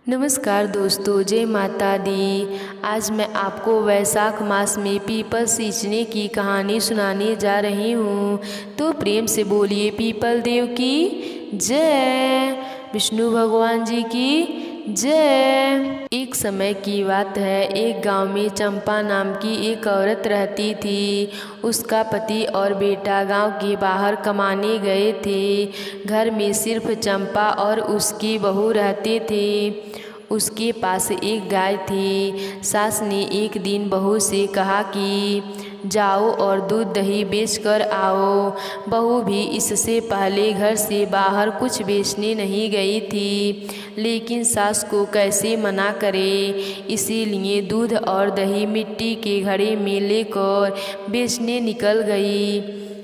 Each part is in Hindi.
नमस्कार दोस्तों, जय माता दी। आज मैं आपको वैशाख मास में पीपल सींचने की कहानी सुनाने जा रही हूँ। तो प्रेम से बोलिए पीपल देव की जय, विष्णु भगवान जी की जय। एक समय की बात है, एक गांव में चंपा नाम की एक औरत रहती थी। उसका पति और बेटा गांव के बाहर कमाने गए थे। घर में सिर्फ चंपा और उसकी बहू रहते थे। उसके पास एक गाय थी। सास ने एक दिन बहू से कहा कि जाओ और दूध दही बेच कर आओ। बहू भी इससे पहले घर से बाहर कुछ बेचने नहीं गई थी, लेकिन सास को कैसे मना करे, इसीलिए दूध और दही मिट्टी के घड़े में लेकर बेचने निकल गई।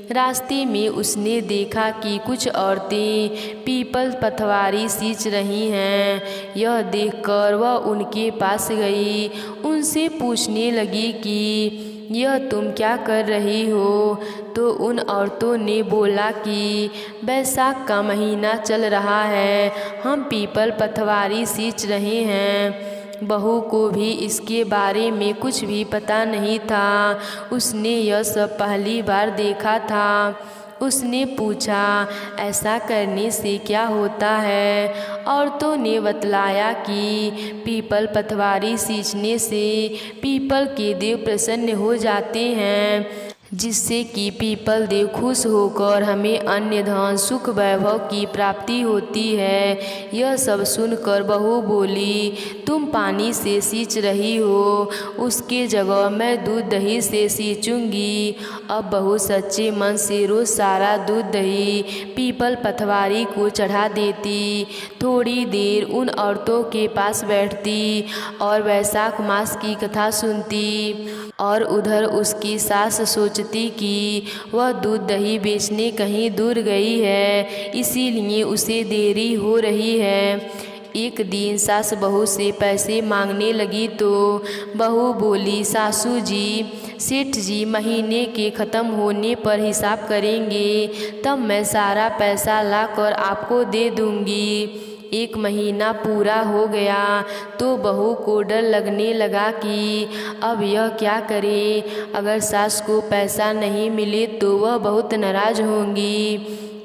रास्ते में उसने देखा कि कुछ औरतें पीपल पतवारी सींच रही हैं। यह देखकर वह उनके पास गई। उनसे पूछने लगी कि यह तुम क्या कर रही हो? तो उन औरतों ने बोला कि बैसाख का महीना चल रहा है, हम पीपल पतवारी सींच रहे हैं। बहू को भी इसके बारे में कुछ भी पता नहीं था। उसने यह सब पहली बार देखा था। उसने पूछा, ऐसा करने से क्या होता है? औरतों ने बतलाया कि पीपल पतवारी सींचने से पीपल के देव प्रसन्न हो जाते हैं, जिससे कि पीपल देव खुश होकर हमें अन्य धन सुख वैभव की प्राप्ति होती है। यह सब सुनकर बहू बोली, तुम पानी से सींच रही हो, उसके जगह मैं दूध दही से सींचूंगी। अब बहू सच्चे मन से रोज सारा दूध दही पीपल पतवारी को चढ़ा देती। थोड़ी देर उन औरतों के पास बैठती और वैशाख मास की कथा सुनती, और उधर उसकी सास सोचती कि वह दूध दही बेचने कहीं दूर गई है, इसीलिए उसे देरी हो रही है। एक दिन सास बहू से पैसे मांगने लगी तो बहू बोली, सासू जी, सेठ जी महीने के ख़त्म होने पर हिसाब करेंगे, तब मैं सारा पैसा लाकर आपको दे दूंगी। एक महीना पूरा हो गया तो बहू को डर लगने लगा कि अब यह क्या करे। अगर सास को पैसा नहीं मिले तो वह बहुत नाराज़ होंगी।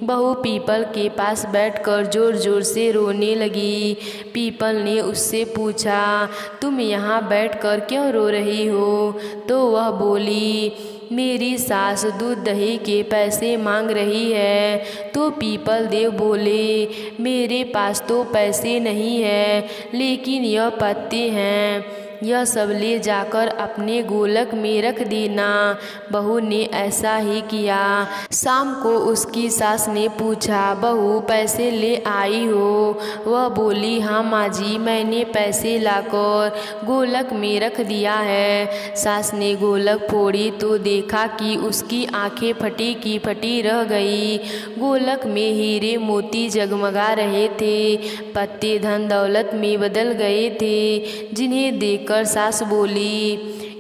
बहू पीपल के पास बैठकर जोर जोर से रोने लगी। पीपल ने उससे पूछा, तुम यहाँ बैठकर क्यों रो रही हो? तो वह बोली, मेरी सास दूध दही के पैसे मांग रही है। तो पीपल देव बोले, मेरे पास तो पैसे नहीं है, लेकिन यह पत्ते हैं, यह सब ले जाकर अपने गोलक में रख देना। बहू ने ऐसा ही किया। शाम को उसकी सास ने पूछा, बहू पैसे ले आई हो? वह बोली, हाँ माँ जी, मैंने पैसे लाकर गोलक में रख दिया है। सास ने गोलक फोड़ी तो देखा कि उसकी आंखें फटी की फटी रह गई। गोलक में हीरे मोती जगमगा रहे थे। पत्ते धन दौलत में बदल गए थे, जिन्हें देख कर सास बोली,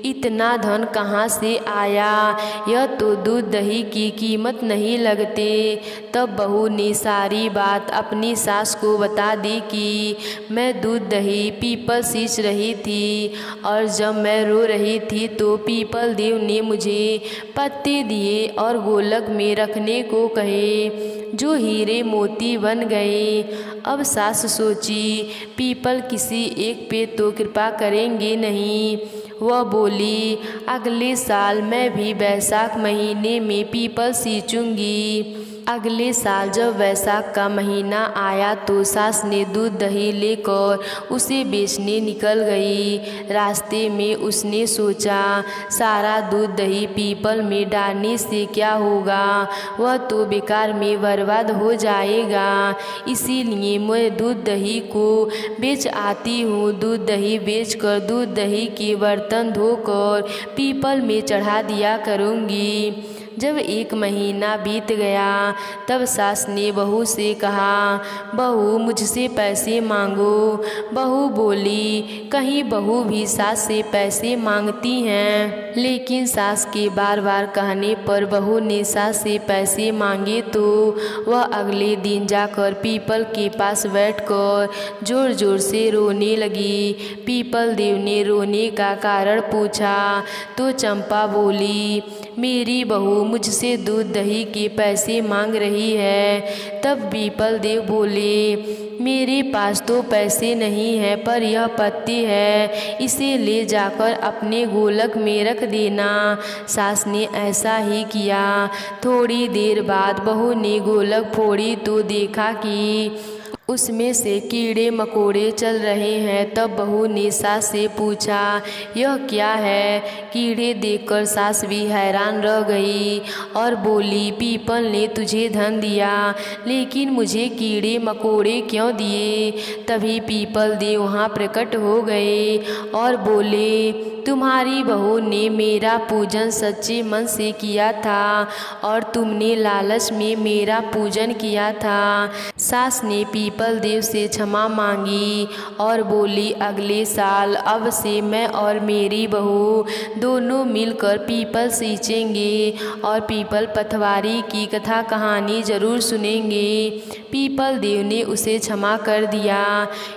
इतना धन कहाँ से आया? यह तो दूध दही की कीमत नहीं लगते। तब बहू ने सारी बात अपनी सास को बता दी कि मैं दूध दही पीपल सींच रही थी, और जब मैं रो रही थी तो पीपल देव ने मुझे पत्ते दिए और गोलक में रखने को कहे, जो हीरे मोती बन गए। अब सास सोची, पीपल किसी एक पे तो कृपा करेंगे नहीं। वह बोली, अगले साल मैं भी वैशाख महीने में पीपल सींचूंगी। अगले साल जब वैशाख का महीना आया तो सास ने दूध दही लेकर उसे बेचने निकल गई। रास्ते में उसने सोचा, सारा दूध दही पीपल में डालने से क्या होगा, वह तो बेकार में बर्बाद हो जाएगा। इसीलिए मैं दूध दही को बेच आती हूँ। दूध दही बेचकर दूध दही के बर्तन धोकर पीपल में चढ़ा दिया करूँगी। जब 1 महीना बीत गया तब सास ने बहू से कहा, बहू मुझसे पैसे मांगो। बहू बोली, कहीं बहू भी सास से पैसे मांगती हैं। लेकिन सास के बार बार कहने पर बहू ने सास से पैसे मांगे तो वह अगले दिन जाकर पीपल के पास बैठकर जोर जोर से रोने लगी। पीपल देव ने रोने का कारण पूछा तो चंपा बोली, मेरी बहू मुझसे दूध दही के पैसे मांग रही है। तब पीपल देव बोले, मेरे पास तो पैसे नहीं है, पर यह पत्ती है, इसे ले जाकर अपने गोलक में रख देना। सास ने ऐसा ही किया। थोड़ी देर बाद बहू ने गोलक फोड़ी तो देखा कि उसमें से कीड़े मकोड़े चल रहे हैं। तब बहू ने सास से पूछा, यह क्या है? कीड़े देखकर सास भी हैरान रह गई और बोली, पीपल ने तुझे धन दिया, लेकिन मुझे कीड़े मकोड़े क्यों दिए? तभी पीपल देव वहाँ प्रकट हो गए और बोले, तुम्हारी बहू ने मेरा पूजन सच्चे मन से किया था और तुमने लालच में मेरा पूजन किया था। सास ने पीपल देव से क्षमा मांगी और बोली, अगले साल अब से मैं और मेरी बहू दोनों मिलकर पीपल सींचेंगे और पीपल पथवारी की कथा कहानी जरूर सुनेंगे। पीपल देव ने उसे क्षमा कर दिया।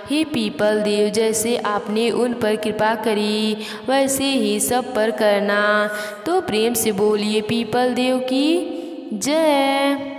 हे पीपल देव, जैसे आपने उन पर कृपा करी वैसे ही सब पर करना। तो प्रेम से बोलिए पीपल देव की जय।